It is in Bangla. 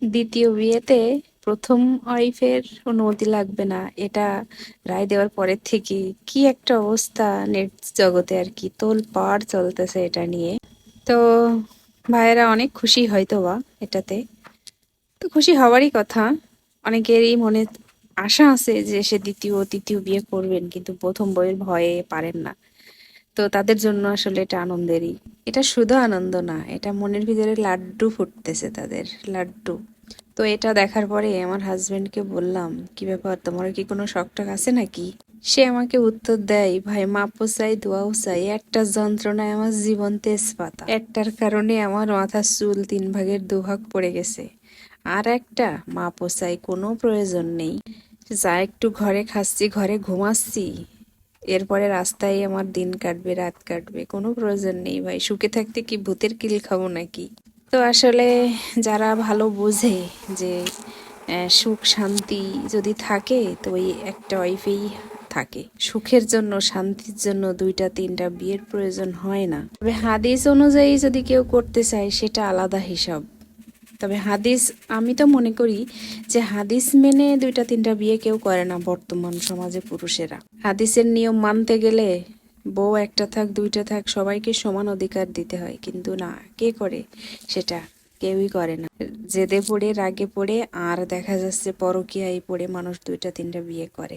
দ্বিতীয় বিয়েতে প্রথম ওয়াইফের অনুমতি লাগবে না, এটা রায় দেওয়ার পরের থেকে কি একটা অবস্থা নেট জগতে, আর কি তোলপাড় চলতেছে এটা নিয়ে। তো ভাইয়েরা অনেক খুশি হয়তো বা এটাতে, তো খুশি হওয়ারই কথা। অনেকেরই মনে আশা আছে যে সে দ্বিতীয় তৃতীয় বিয়ে করবেন, কিন্তু প্রথম বইয়ের ভয়ে পারেন না। তো তাদের জন্য আসলে এটা আনন্দেরই। এটা শুধু আনন্দ না, এটা মনের ভিতরে লাড্ডু ফুটতেছে তাদের, লাড্ডু। তো এটা দেখার পরে আমার হাজবেন্ডকে বললাম, কি ব্যাপার, তোমার কি কোনো শখ টখ আছে নাকি? সে আমাকে উত্তর দেয়, ভাই মাপও চাই দোয়াও চাই, একটা যন্ত্রণায় আমার জীবন তেজপাতা, একটার কারণে আমার মাথার চুল 3 ভাগের 2 ভাগ পড়ে গেছে, আর একটা মাপও চাই কোনো প্রয়োজন নেই, যা একটু ঘরে খাচ্ছি ঘরে ঘুমাচ্ছি, এরপরে রাস্তায় আমার দিন কাটবে রাত কাটবে, কোনো প্রয়োজন নেই ভাই, সুখে থাকতে কি ভূতের কিল খাবো নাকি? তো আসলে যারা ভালো বোঝে যে সুখ শান্তি যদি থাকে তো ওই একটা ওয়াইফেই থাকে, সুখের জন্য শান্তির জন্য 2টা 3টা বিয়ের প্রয়োজন হয় না। তবে হাদিস অনুযায়ী যদি কেউ করতে চায় সেটা আলাদা হিসাব। তবে হাদিস, আমি তো মনে করি যে হাদিস মেনে 2টা 3টা বিয়ে কেউ করে না বর্তমান সমাজে পুরুষেরা। হাদিসের নিয়ম মানতে গেলে বউ একটা থাক 2টা থাক সবাইকে সমান অধিকার দিতে হয়, কিন্তু না, কে করে সেটা? কেউই করে না। জেদে পড়ে রাগে পড়ে আর দেখা যাচ্ছে পরকীয়ায় পড়ে মানুষ 2টা 3টা বিয়ে করে।